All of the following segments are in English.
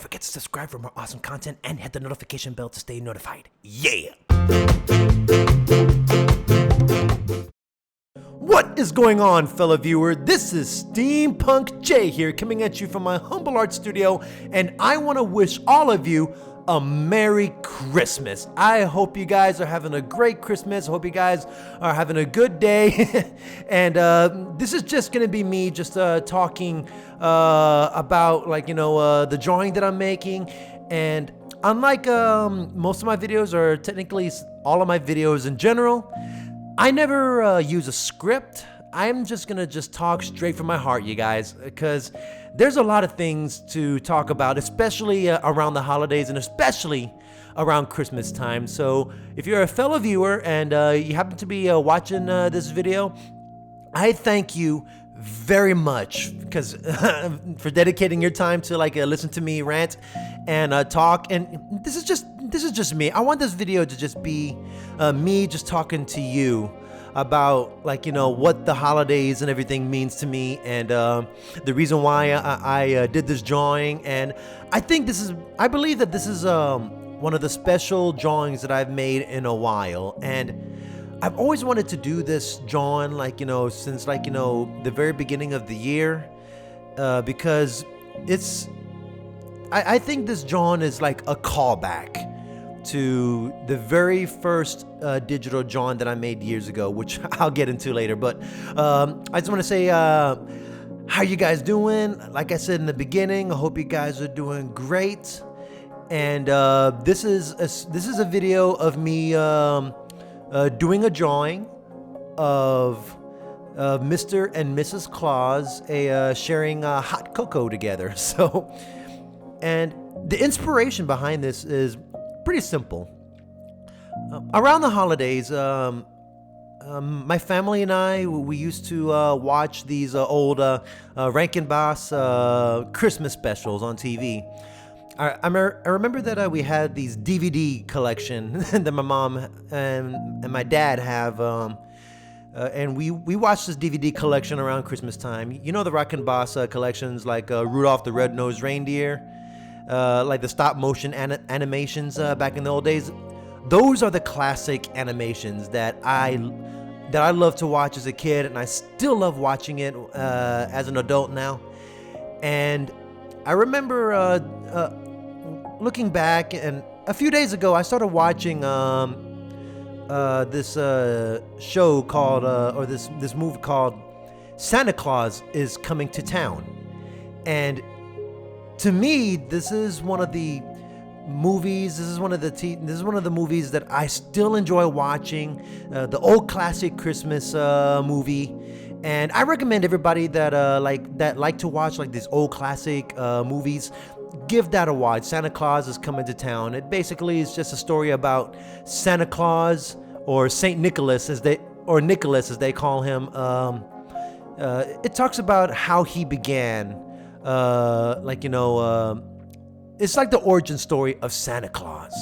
forget to subscribe for more awesome content and hit the notification bell to stay notified. Yeah! What is going on, fellow viewer? This is Steampunk J here, coming at you from my humble art studio, and I want to wish all of you a Merry Christmas. I hope you guys are having a great Christmas. I hope you guys are having a good day. And this is just going to be me just talking about, the drawing that I'm making. And unlike most of my videos, or technically all of my videos in general, I never use a script. I'm just gonna talk straight from my heart, you guys, because there's a lot of things to talk about, especially around the holidays and especially around Christmas time. So if you're a fellow viewer and you happen to be watching this video, I thank you very much because for dedicating your time to listen to me rant and talk. And this is just me. I want this video to just be me just talking to you about what the holidays and everything means to me, and the reason why I did this drawing. And I believe that this is one of the special drawings that I've made in a while, and I've always wanted to do this drawing since the very beginning of the year, because I think this drawing is like a callback to the very first digital drawing that I made years ago, which I'll get into later. But I just want to say, how you guys doing? Like I said in the beginning, I hope you guys are doing great. And this is a video of me doing a drawing of Mr. and Mrs. Claus sharing hot cocoa together. So, and the inspiration behind this is pretty simple. Around the holidays, my family and I, we used to watch these old Rankin Boss Christmas specials on TV. I remember that we had these DVD collection that my mom and my dad have, and we watched this DVD collection around Christmas time. You know the Rankin Boss collections, like Rudolph the Red-Nosed Reindeer, like the stop motion animations back in the old days. Those are the classic animations that I love to watch as a kid, and I still love watching it as an adult now. And I remember looking back, and a few days ago I started watching this show called or this movie called Santa Claus is Coming to Town. And to me, this is one of the movies. This is one of the movies that I still enjoy watching. The old classic Christmas movie, and I recommend everybody that like to watch these old classic movies, give that a watch. Santa Claus is Coming to Town. It basically is just a story about Santa Claus, or Saint Nicholas as they call him. It talks about how he began. It's like the origin story of Santa Claus,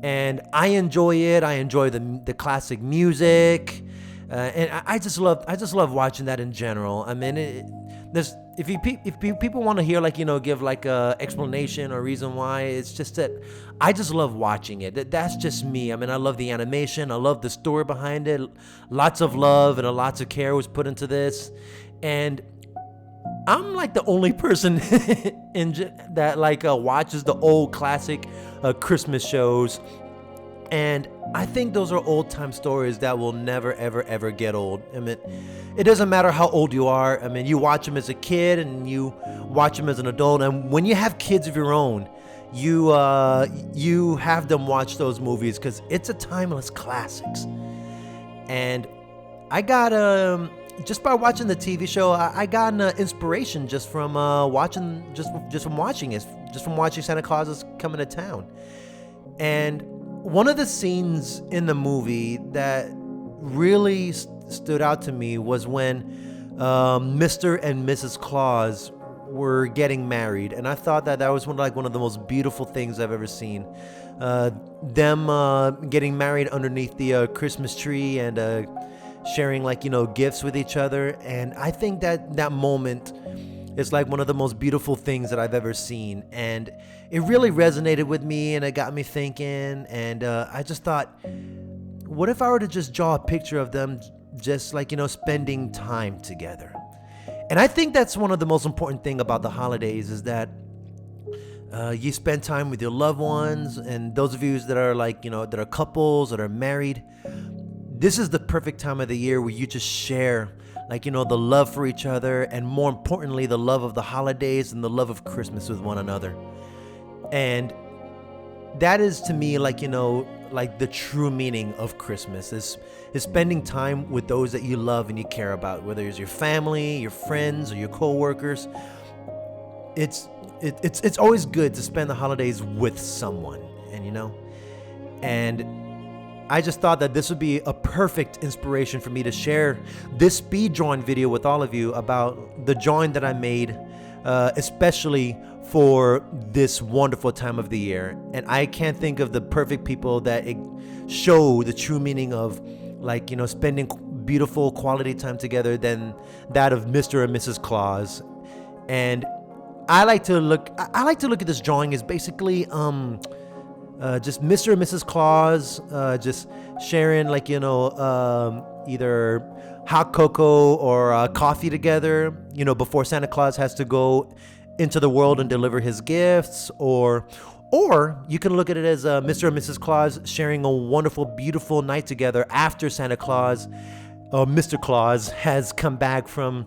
and I enjoy it. I enjoy the classic music, and I just love watching that in general. I mean, if people want to hear give a explanation or reason why, it's just that I just love watching it. That's just me. I mean, I love the animation. I love the story behind it. Lots of love and lots of care was put into this, and I'm the only person that watches the old classic Christmas shows, and I think those are old time stories that will never ever get old. I mean, it doesn't matter how old you are. I mean, you watch them as a kid and you watch them as an adult, and when you have kids of your own, you have them watch those movies because it's a timeless classics. And I got just by watching the TV show, I got an inspiration just from watching Santa Claus is Coming to Town. And one of the scenes in the movie that really stood out to me was when Mr. and Mrs. Claus were getting married, and I thought that was one of the most beautiful things I've ever seen. Them getting married underneath the Christmas tree and sharing gifts with each other, and I think that moment It's like one of the most beautiful things that I've ever seen. And it really resonated with me, and it got me thinking. And I just thought, what if I were to just draw a picture of them just like, spending time together? And I think that's one of the most important thing about the holidays is that you spend time with your loved ones, and those of you that are like, that are couples, that are married, this is the perfect time of the year where you just share like, the love for each other, and more importantly, the love of the holidays and the love of Christmas with one another. And that is to me like, like the true meaning of Christmas is spending time with those that you love and you care about, whether it's your family, your friends, or your co-workers. It's always good to spend the holidays with someone, and I just thought that this would be a perfect inspiration for me to share this speed drawing video with all of you about the drawing that I made, especially for this wonderful time of the year. And I can't think of the perfect people that show the true meaning of like, spending beautiful quality time together than that of Mr. and Mrs. Claus. And I like to look at this drawing as basically just Mr. and Mrs. Claus just sharing like, either hot cocoa or coffee together, before Santa Claus has to go into the world and deliver his gifts, or you can look at it as Mr. and Mrs. Claus sharing a wonderful, beautiful night together after Santa Claus, Mr. Claus has come back from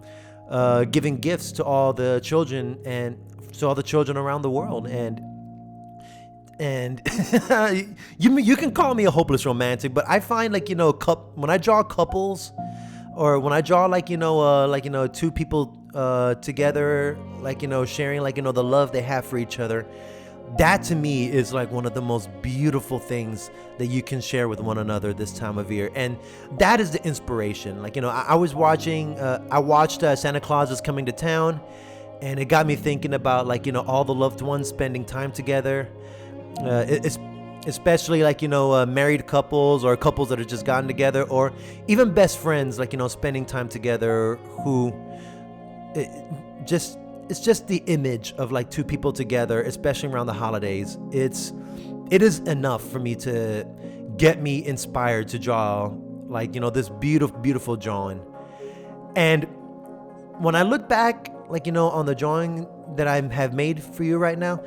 giving gifts to all the children and to all the children around the world. And you can call me a hopeless romantic, but I find like, when I draw couples, or when I draw like, two people together, like, sharing like, the love they have for each other, that to me is like one of the most beautiful things that you can share with one another this time of year. And that is the inspiration. Like, I watched Santa Claus is Coming to Town, and it got me thinking about like, all the loved ones spending time together. Especially like, married couples or couples that have just gotten together, or even best friends, like, spending time together, who it's just the image of like two people together, especially around the holidays. It is enough for me to get me inspired to draw like, this beautiful drawing. And when I look back, like, on the drawing that I have made for you right now,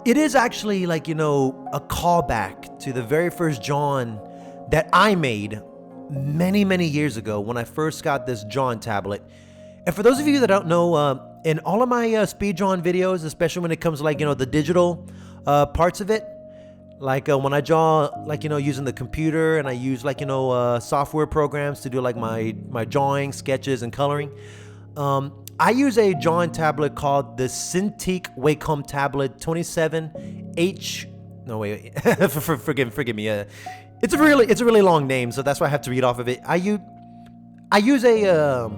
it is actually like, a callback to the very first drawing that I made many years ago when I first got this drawing tablet. And for those of you that don't know, in all of my speed drawing videos, especially when it comes to like, the digital parts of it, like when I draw like, using the computer, and I use like, software programs to do like my drawing, sketches, and coloring, I use a drawing tablet called the Cintiq Wacom Tablet 27H. No, wait. Forgive me. It's a really long name, so that's why I have to read off of it. I use a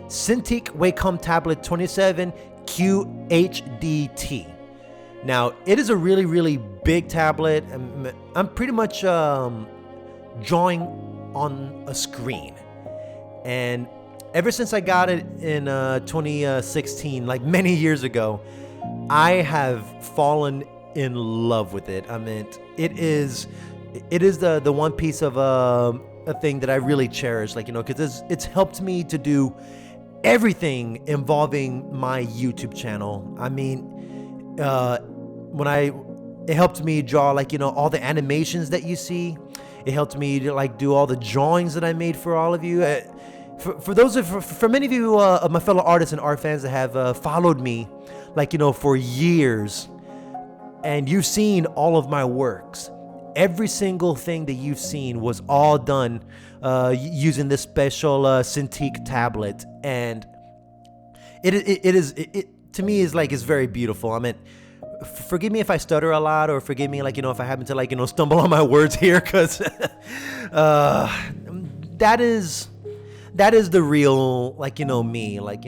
Cintiq Wacom Tablet 27 QHDT. Now, it is a really big tablet. I'm pretty much drawing on a screen, and ever since I got it in 2016, like many years ago, I have fallen in love with it. I mean, it is the one piece of a thing that I really cherish, like, because it's helped me to do everything involving my YouTube channel. I mean, it helped me draw like, all the animations that you see. It helped me to like do all the drawings that I made for all of you. For many of you, my fellow artists and art fans that have followed me, like, for years, and you've seen all of my works, every single thing that you've seen was all done using this special Cintiq tablet, and it to me is like, it's very beautiful. I mean, forgive me if I stutter a lot, or forgive me like, if I happen to like, stumble on my words here, because that is the real, like, me, like,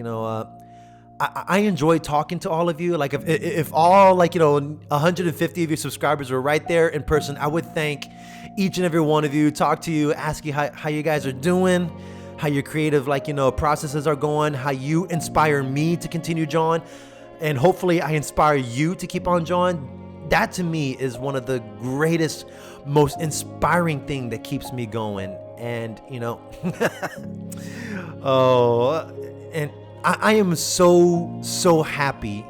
I enjoy talking to all of you. Like, if all, like, 150 of your subscribers were right there in person, I would thank each and every one of you, talk to you, ask you how you guys are doing, how your creative, processes are going, how you inspire me to continue drawing, and hopefully I inspire you to keep on drawing. That to me is one of the greatest, most inspiring thing that keeps me going. And and I am so happy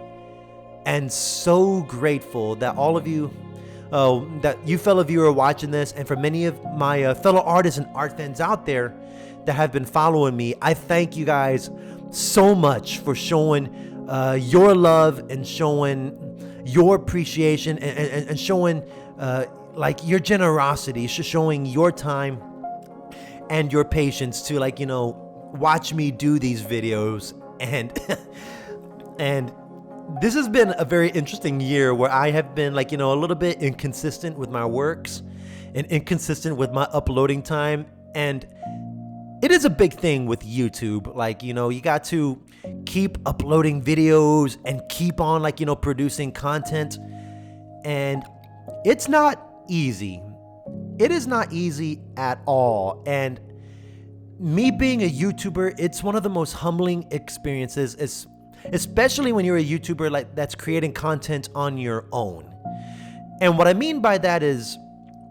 and so grateful that all of you, that you fellow viewer are watching this, and for many of my fellow artists and art fans out there that have been following me, I thank you guys so much for showing your love and showing your appreciation and showing your generosity, showing your time and your patience to watch me do these videos. And and this has been a very interesting year where I have been a little bit inconsistent with my works and inconsistent with my uploading time. And it is a big thing with YouTube. You got to keep uploading videos and keep on producing content. And it's not easy. It is not easy at all. And me being a YouTuber, it's one of the most humbling experiences, especially when you're a YouTuber that's creating content on your own. And what I mean by that is,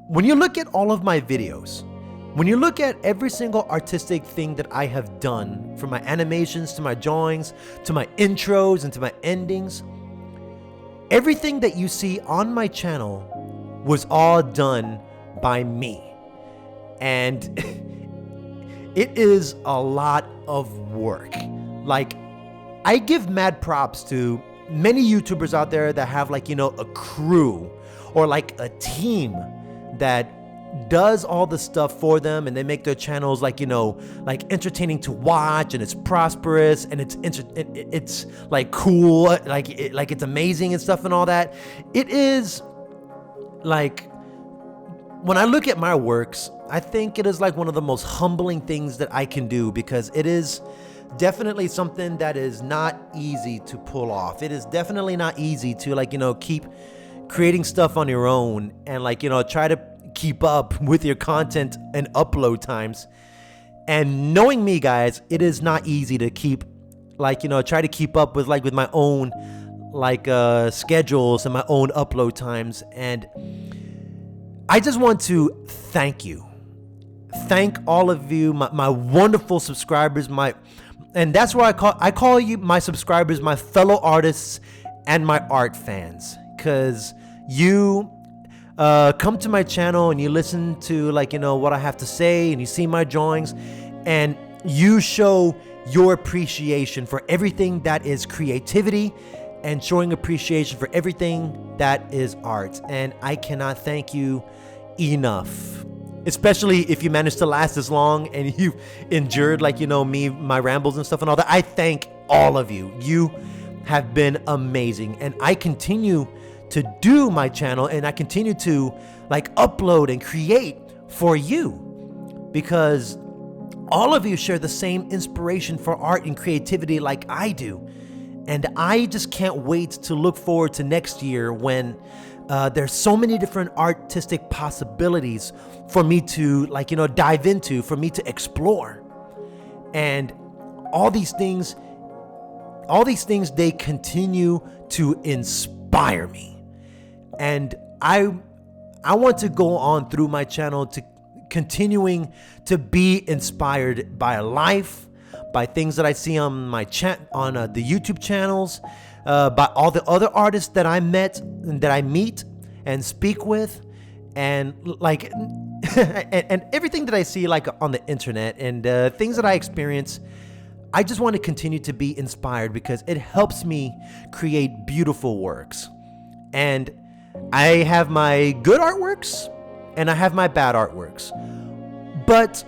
when you look at all of my videos, when you look at every single artistic thing that I have done, from my animations to my drawings to my intros and to my endings, everything that you see on my channel was all done by me. And it is a lot of work. I give mad props to many YouTubers out there that have a crew or a team that does all the stuff for them, and they make their channels entertaining to watch, and it's prosperous, and it's cool, it's amazing and stuff and all that. It is when I look at my works, I think it is one of the most humbling things that I can do, because it is definitely something that is not easy to pull off. It is definitely not easy to keep creating stuff on your own and try to keep up with your content and upload times. And knowing me, guys, it is not easy to keep try to keep up with with my own schedules and my own upload times. And I just want to thank you. Thank all of you, my wonderful subscribers, and that's why I call you my subscribers, my fellow artists and my art fans, because you come to my channel and you listen to what I have to say, and you see my drawings, and you show your appreciation for everything that is creativity and showing appreciation for everything that is art. And I cannot thank you enough, especially if you managed to last this long and you've endured me, my rambles and stuff and all that. I thank all of you. You have been amazing, and I continue to do my channel, and I continue to upload and create for you, because all of you share the same inspiration for art and creativity like I do. And I just can't wait to look forward to next year, when there's so many different artistic possibilities for me to dive into, for me to explore. And all these things, they continue to inspire me. And I want to go on through my channel to continuing to be inspired by life, by things that I see on my on the YouTube channels, by all the other artists that I meet and speak with, and and everything that I see on the internet, and things that I experience. I just want to continue to be inspired, because it helps me create beautiful works. And I have my good artworks and I have my bad artworks, but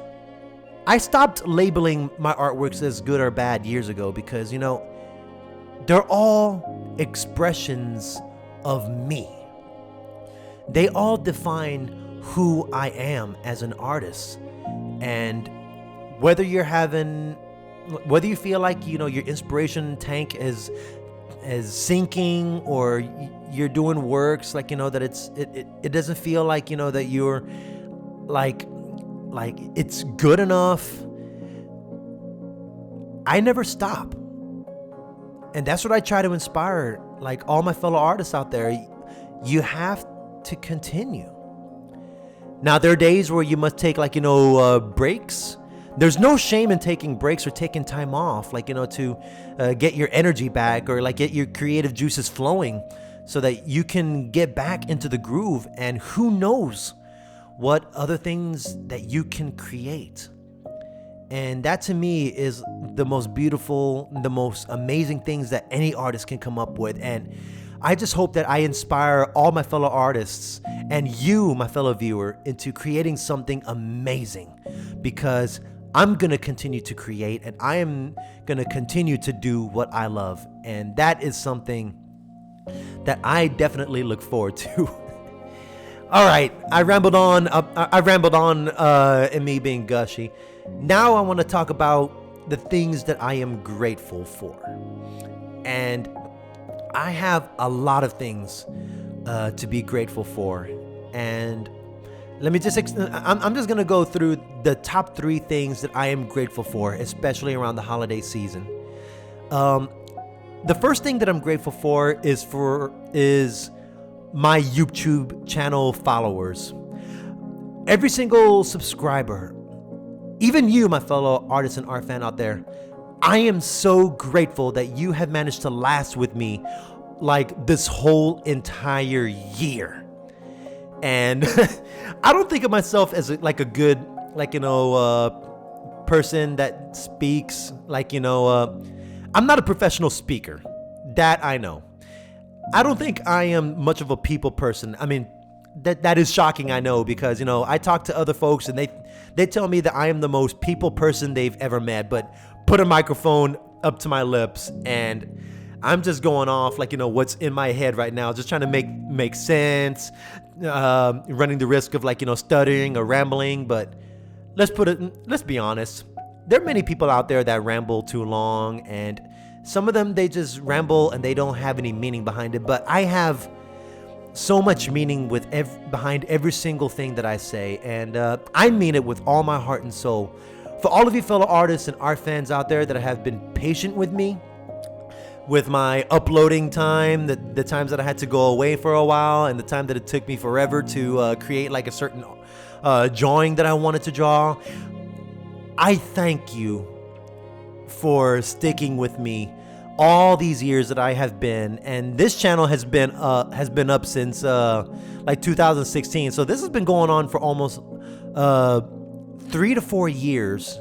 I stopped labeling my artworks as good or bad years ago, because they're all expressions of me. They all define who I am as an artist. And whether you feel like your inspiration tank is sinking, or you're doing works that it doesn't feel that you're it's good enough, I never stop. And that's what I try to inspire, like all my fellow artists out there. You have to continue. Now, there are days where you must take breaks. There's no shame in taking breaks or taking time off, to get your energy back or get your creative juices flowing so that you can get back into the groove. And who knows what other things that you can create. And that to me is the most beautiful, the most amazing things that any artist can come up with. And I just hope that I inspire all my fellow artists and you, my fellow viewer, into creating something amazing, because I'm going to continue to create and I am going to continue to do what I love. And that is something that I definitely look forward to. All right, I rambled on in me being gushy. Now I want to talk about the things that I am grateful for. And I have a lot of things to be grateful for. And let me just, I'm just going to go through the top 3 things that I am grateful for, especially around the holiday season. The first thing that I'm grateful for is my YouTube channel followers. Every single subscriber, even you, my fellow artist and art fan out there, I am so grateful that you have managed to last with me like this whole entire year. And I don't think of myself as a good, person that speaks, I'm not a professional speaker. That I know. I don't think I am much of a people person. I mean, that is shocking, I know, because, I talk to other folks and they tell me that I am the most people person they've ever met, but put a microphone up to my lips and I'm just going off what's in my head right now, just trying to make sense, running the risk of stuttering or rambling. But let's be honest. There are many people out there that ramble too long, and some of them, they just ramble and they don't have any meaning behind it. But I have so much meaning behind every single thing that I say, and I mean it with all my heart and soul. For all of you fellow artists and art fans out there that have been patient with me, with my uploading time, the times that I had to go away for a while, and the time that it took me forever to create a certain drawing that I wanted to draw, I thank you for sticking with me all these years that I have been. And this channel has been up since 2016. So this has been going on for almost 3 to 4 years,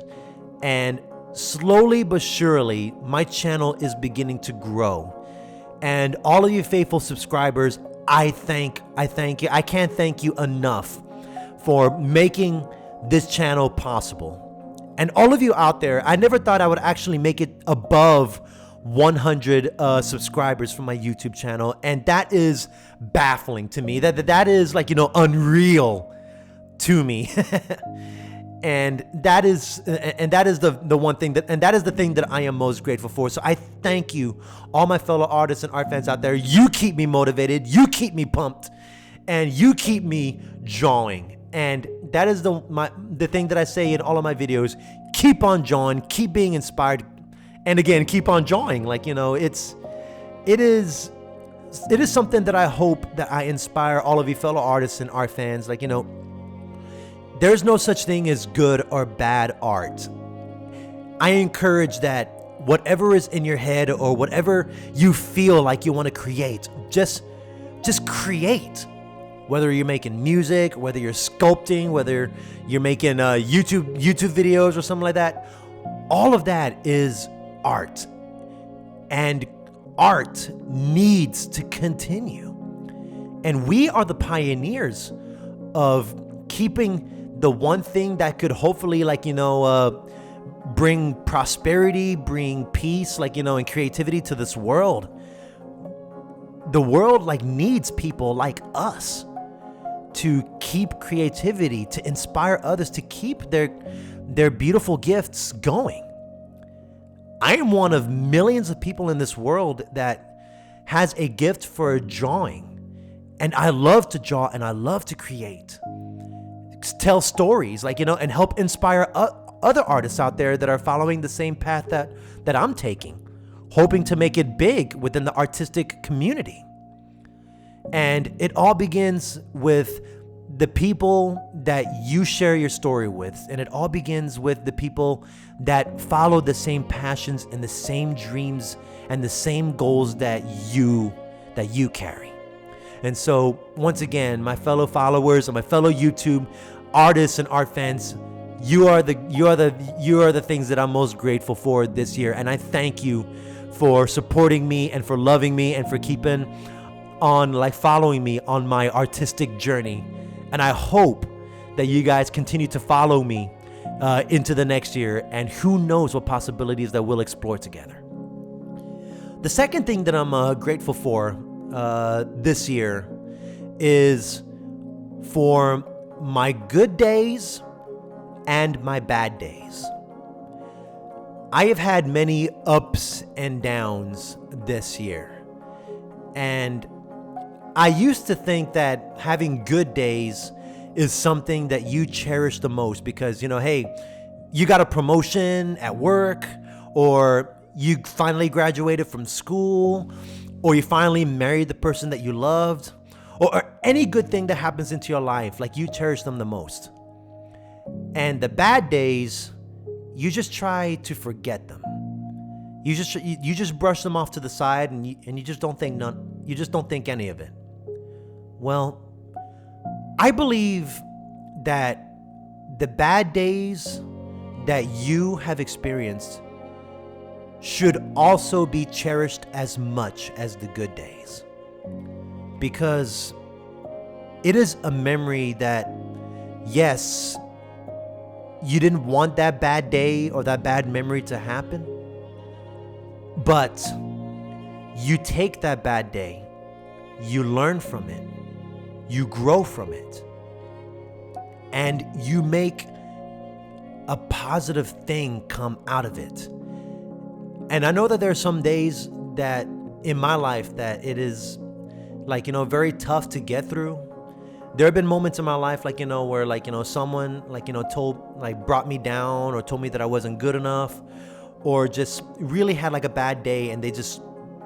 and slowly but surely my channel is beginning to grow. And all of you faithful subscribers, I thank you. I can't thank you enough for making this channel possible. And all of you out there, I never thought I would actually make it above 100 subscribers for my YouTube channel, and that is baffling to me. That is unreal to me. And that is the one thing that is the thing that I am most grateful for. So I thank you, all my fellow artists and art fans out there. You keep me motivated, you keep me pumped, and you keep me drawing. And that is the thing that I say in all of my videos. Keep on drawing, keep being inspired, and again, keep on drawing. It is something that I hope that I inspire all of you fellow artists and art fans. There's no such thing as good or bad art. I encourage that whatever is in your head or whatever you feel like you want to create, just create. Whether you're making music, whether you're sculpting, whether you're making YouTube videos or something like that, all of that is art. And art needs to continue. And we are the pioneers of keeping the one thing that could hopefully bring prosperity, bring peace, and creativity to this world. The world needs people like us to keep creativity, to inspire others, to keep their beautiful gifts going. I am one of millions of people in this world that has a gift for drawing, and I love to draw and I love to create, tell stories, and help inspire other artists out there that are following the same path that I'm taking, hoping to make it big within the artistic community. And it all begins with the people that you share your story with. And it all begins with the people that follow the same passions and the same dreams and the same goals that you carry. And so once again, my fellow followers and my fellow YouTube artists and art fans, you are the things that I'm most grateful for this year. And I thank you for supporting me and for loving me and for keeping on, like, following me on my artistic journey. And I hope that you guys continue to follow me into the next year, and who knows what possibilities that we'll explore together. The second thing that I'm grateful for this year is for my good days and my bad days. I have had many ups and downs this year, and I used to think that having good days is something that you cherish the most because, hey, you got a promotion at work, or you finally graduated from school, or you finally married the person that you loved, or any good thing that happens into your life, like, you cherish them the most. And the bad days, you just try to forget them. You just brush them off to the side, and you just don't think any of it. Well, I believe that the bad days that you have experienced should also be cherished as much as the good days, because it is a memory that, yes, you didn't want that bad day or that bad memory to happen, but you take that bad day, you learn from it, you grow from it, and you make a positive thing come out of it. And I know that there are some days that in my life that it is, like, very tough to get through. There have been moments in my life, like, where, someone, brought me down or told me that I wasn't good enough, or just really had, like, a bad day, and they just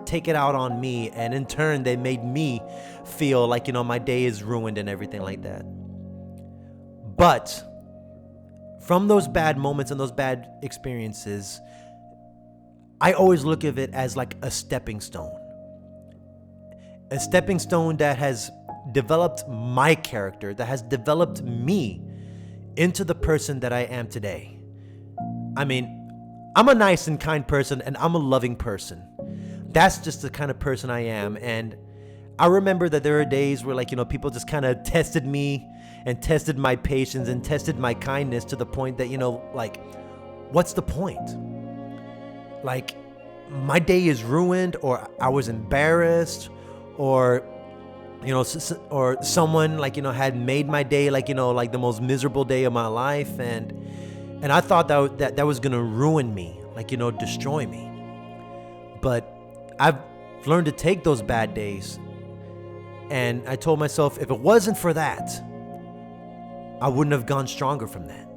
take it out on me, and in turn they made me feel like, my day is ruined and everything like that. But from those bad moments and those bad experiences, I always look at it as like a stepping stone that has developed my character, that has developed me into the person that I am today. I mean, I'm a nice and kind person, and I'm a loving person. That's just the kind of person I am. And I remember that there are days where, people just kind of tested me and tested my patience and tested my kindness to the point that, what's the point? Like, my day is ruined, or I was embarrassed, or, or someone, had made my day, the most miserable day of my life. And I thought that was going to ruin me, destroy me. But I've learned to take those bad days, and I told myself, if it wasn't for that, I wouldn't have gone stronger from that.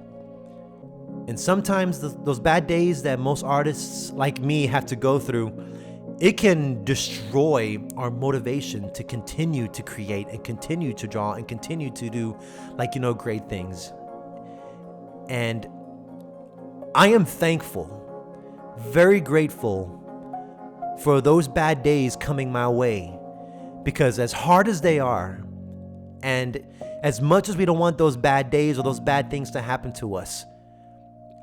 And sometimes those bad days that most artists like me have to go through, it can destroy our motivation to continue to create and continue to draw and continue to do, great things. And I am thankful, very grateful for those bad days coming my way, because as hard as they are, and as much as we don't want those bad days or those bad things to happen to us,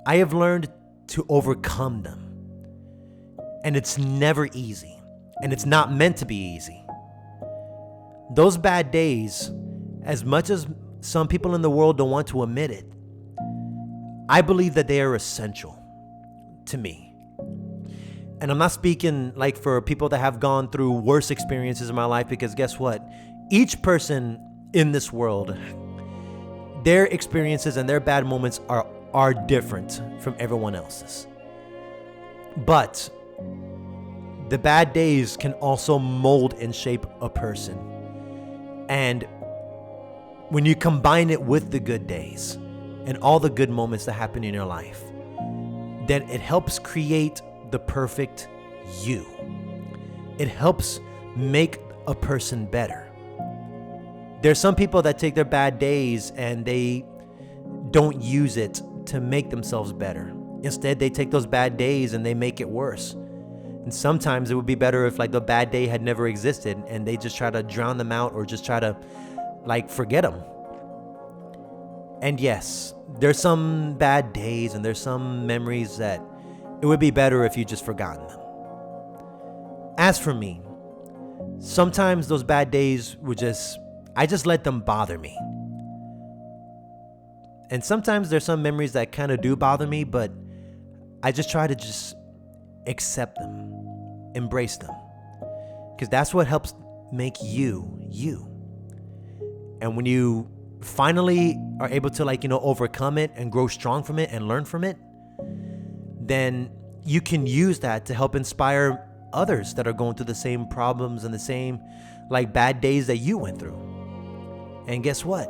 I have learned to overcome them. And it's never easy, and it's not meant to be easy. Those bad days, as much as some people in the world don't want to admit it, I believe that they are essential to me. And I'm not speaking for people that have gone through worse experiences in my life, because guess what? Each person in this world, their experiences and their bad moments are different from everyone else's. But the bad days can also mold and shape a person. And when you combine it with the good days, and all the good moments that happen in your life, then it helps create the perfect you. It helps make a person better. There's some people that take their bad days and they don't use it to make themselves better. Instead, they take those bad days and they make it worse. And sometimes it would be better if like the bad day had never existed and they just try to drown them out or just try to like forget them. And yes, there's some bad days and there's some memories that it would be better if you just forgotten them. As for me, sometimes those bad days I just let them bother me. And sometimes there's some memories that kind of do bother me, but I just try to just accept them, embrace them. Because that's what helps make you, you. And when you finally are able to overcome it and grow strong from it and learn from it, then you can use that to help inspire others that are going through the same problems and the same bad days that you went through. And guess what?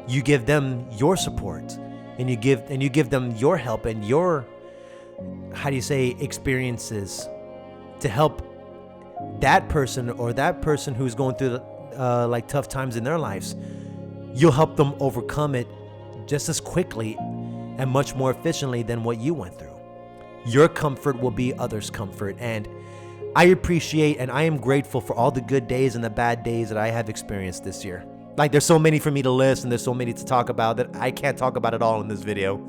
You give them your support and you give them your help and your, experiences to help that person or that person who's going through tough times in their lives. You'll help them overcome it just as quickly and much more efficiently than what you went through. Your comfort will be others' comfort. And I appreciate and I am grateful for all the good days and the bad days that I have experienced this year. There's so many for me to list and there's so many to talk about that I can't talk about it all in this video.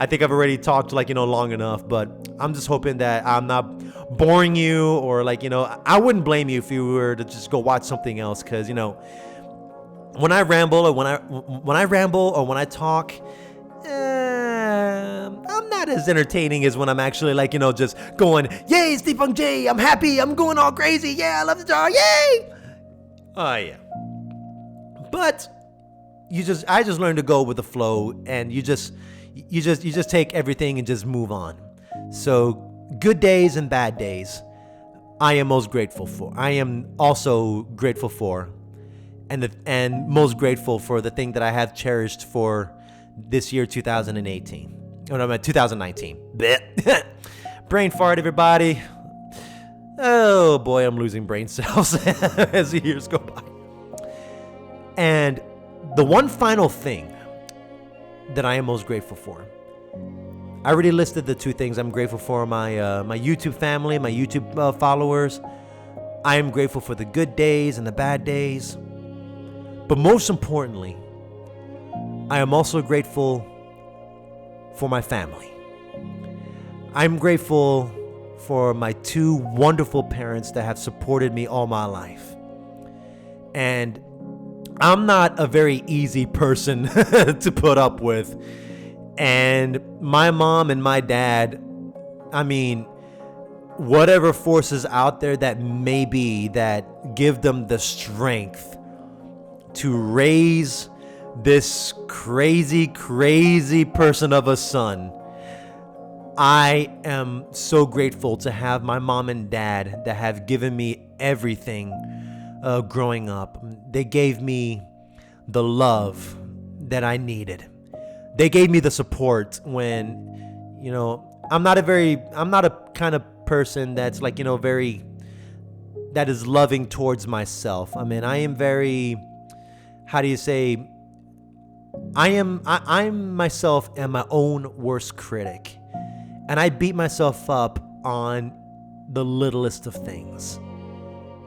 I think I've already talked long enough, but I'm just hoping that I'm not boring you or I wouldn't blame you if you were to just go watch something else, because when I ramble or when I talk, I'm not as entertaining as when I'm actually just going, yay, Steampunk J, I'm happy, I'm going all crazy, yeah, I love the dog, yay. Oh yeah. But I just learned to go with the flow, and you just take everything and just move on. So good days and bad days, I am most grateful for. I am also grateful for, and most grateful for the thing that I have cherished for this year, 2018. Oh no, 2019. Brain fart, everybody. Oh boy, I'm losing brain cells as the years go by. And the one final thing that I am most grateful for, I already listed the two things I'm grateful for: my YouTube family, my YouTube followers. I am grateful for the good days and the bad days. But most importantly, I am also grateful for my family. I'm grateful for my two wonderful parents that have supported me all my life. And I'm not a very easy person to put up with. And my mom and my dad, whatever forces out there that may be that give them the strength to raise this crazy person of a son. I am so grateful to have my mom and dad that have given me everything growing up. They gave me the love that I needed. They gave me the support when, I'm not a kind of person that's that is loving towards myself. I am very, I'm myself am my own worst critic. And I beat myself up on the littlest of things.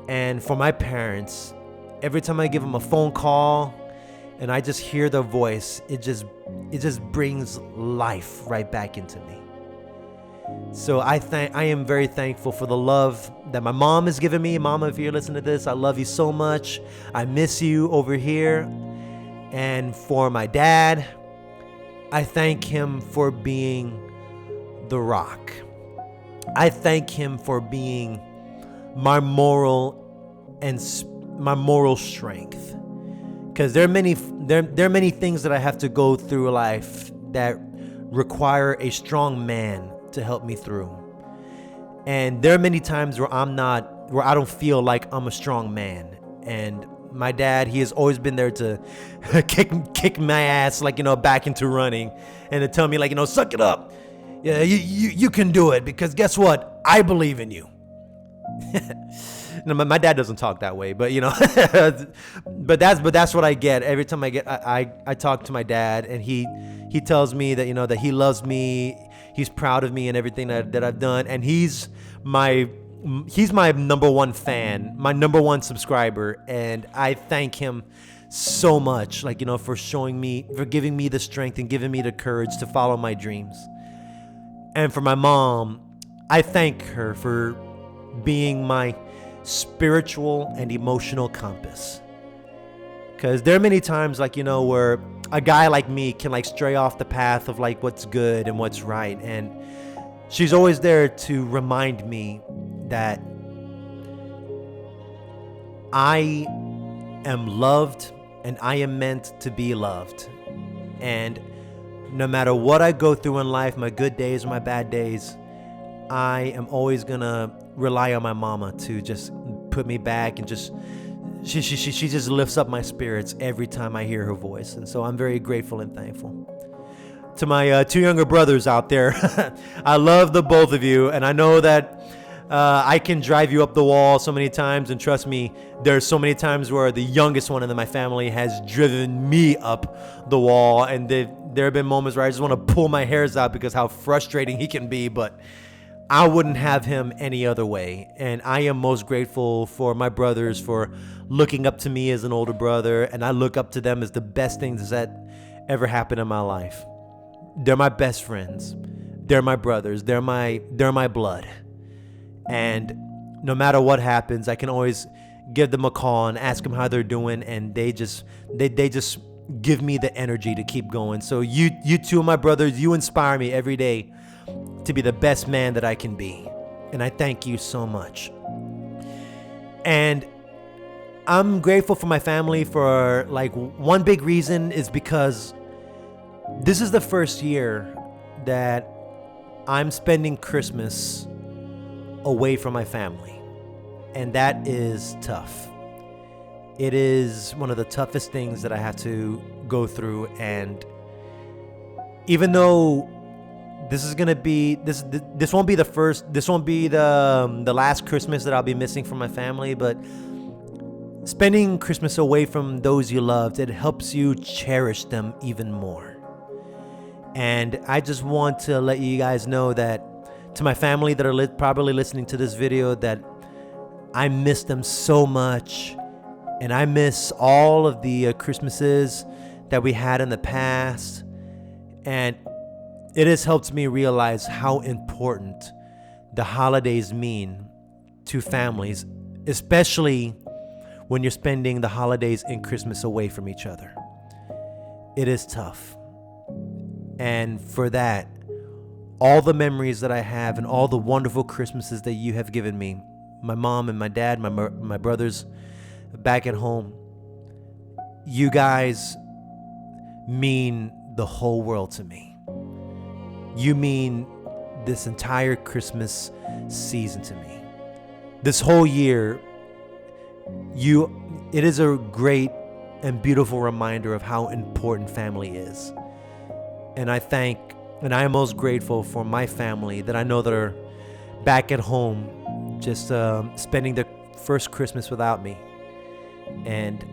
And for my parents, every time I give them a phone call and I just hear their voice, it just brings life right back into me. So I am very thankful for the love that my mom has given me. Mama, if you're listening to this, I love you so much. I miss you over here. And for my dad, I thank him for being the rock. I thank him for being my moral strength. Because there are many things that I have to go through life that require a strong man to help me through. And there are many times where I don't feel like I'm a strong man. And My dad, he has always been there to kick my ass, like, back into running, and to tell me, like, suck it up. Yeah, you can do it, because guess what? I believe in you. No, my dad doesn't talk that way, but but that's what I get every time I talk to my dad, and he tells me that that he loves me, he's proud of me and everything that I've done, and he's my number one fan, my number one subscriber, and I thank him so much, like for giving me the strength and giving me the courage to follow my dreams. And for my mom, I thank her for being my spiritual and emotional compass, because there are many times, like where a guy like me can like stray off the path of like what's good and what's right, and she's always there to remind me that I am loved and I am meant to be loved. And no matter what I go through in life, my good days or my bad days, I am always gonna rely on my mama to just put me back, and she just lifts up my spirits every time I hear her voice. And so I'm very grateful and thankful. To my two younger brothers out there, I love the both of you, and I know that I can drive you up the wall so many times, and trust me, there's so many times where the youngest one in my family has driven me up the wall, and there have been moments where I just want to pull my hairs out because how frustrating he can be, but I wouldn't have him any other way. And I am most grateful for my brothers for looking up to me as an older brother, and I look up to them as the best things that ever happened in my life. They're my best friends. They're my brothers. They're my blood. And no matter what happens, I can always give them a call and ask them how they're doing, and they just give me the energy to keep going. So you two are my brothers. You inspire me every day to be the best man that I can be, and I thank you so much. And I'm grateful for my family for like one big reason is because this is the first year that I'm spending Christmas away from my family, and that is tough. It is one of the toughest things that I have to go through, and even though this is gonna be this won't be the last Christmas that I'll be missing from my family, but spending Christmas away from those you loved, it helps you cherish them even more. And I just want to let you guys know that, to my family that are probably listening to this video, that I miss them so much, and I miss all of the Christmases that we had in the past, and it has helped me realize how important the holidays mean to families, especially when you're spending the holidays and Christmas away from each other. It is tough. And for that, all the memories that I have and all the wonderful Christmases that you have given me, my mom and my dad, my brothers back at home, you guys mean the whole world to me. You mean this entire Christmas season to me. This whole year, it is a great and beautiful reminder of how important family is. And I am most grateful for my family that I know that are back at home, just spending their first Christmas without me. And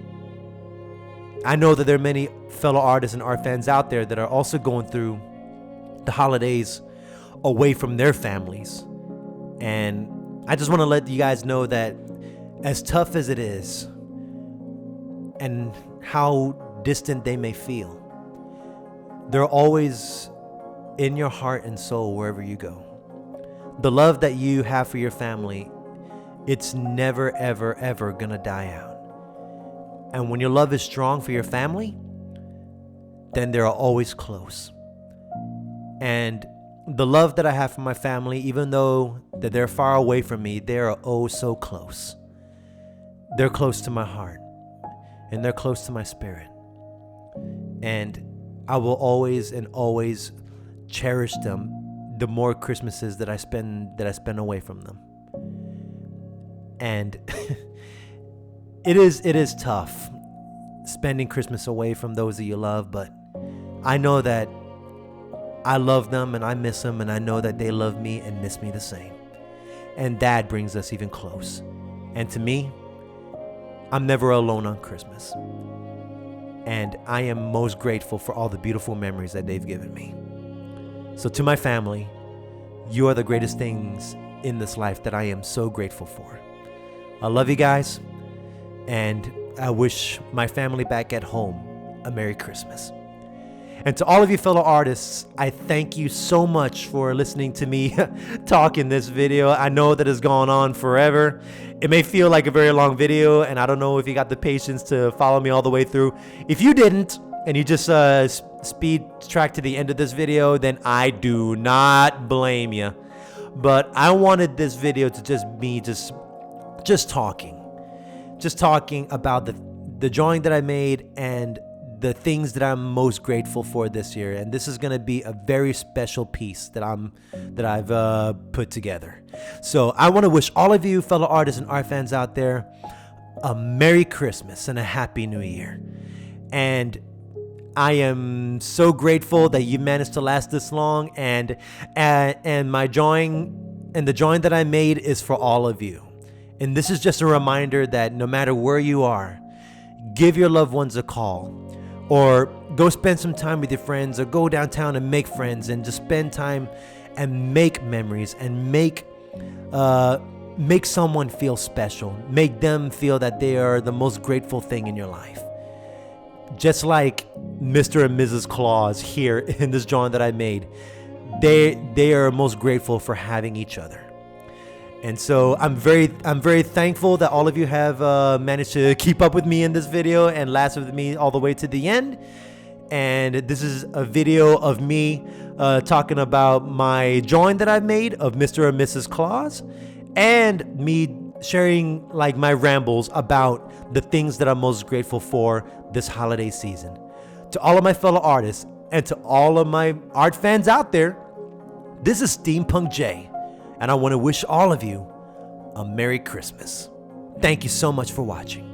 I know that there are many fellow artists and art fans out there that are also going through the holidays away from their families. And I just want to let you guys know that as tough as it is and how distant they may feel, they're always in your heart and soul wherever you go. The love that you have for your family, it's never, ever, ever gonna die out. And when your love is strong for your family, then they're always close. And the love that I have for my family, even though that they're far away from me, they are oh so close. They're close to my heart, and they're close to my spirit. And I will always and always cherish them the more Christmases that I spend away from them. And it is tough spending Christmas away from those that you love, but I know that I love them and I miss them, and I know that they love me and miss me the same. And that brings us even close. And to me, I'm never alone on Christmas. And I am most grateful for all the beautiful memories that they've given me. So to my family, you are the greatest things in this life that I am so grateful for. I love you guys, and I wish my family back at home a Merry Christmas. And to all of you fellow artists, I thank you so much for listening to me talk in this video. I know that it's gone on forever. It may feel like a very long video, and I don't know if you got the patience to follow me all the way through. If you didn't, and you just speed track to the end of this video, then I do not blame you. But I wanted this video to just be just talking about the drawing that I made and the things that I'm most grateful for this year. And this is going to be a very special piece that I've put together. So I want to wish all of you fellow artists and art fans out there a Merry Christmas and a Happy New Year. And I am so grateful that you managed to last this long, and my drawing and the drawing that I made is for all of you. And this is just a reminder that no matter where you are, give your loved ones a call, or go spend some time with your friends, or go downtown and make friends and just spend time and make memories and make someone feel special. Make them feel that they are the most grateful thing in your life. Just like Mr. and Mrs. Claus here in this drawing that I made, they are most grateful for having each other. And so I'm very thankful that all of you have managed to keep up with me in this video and last with me all the way to the end. And this is a video of me talking about my drawing that I made of Mr. and Mrs. Claus, and me sharing like my rambles about the things that I'm most grateful for this holiday season. To all of my fellow artists and to all of my art fans out there, this is Steampunk J, and I want to wish all of you a Merry Christmas. Thank you so much for watching.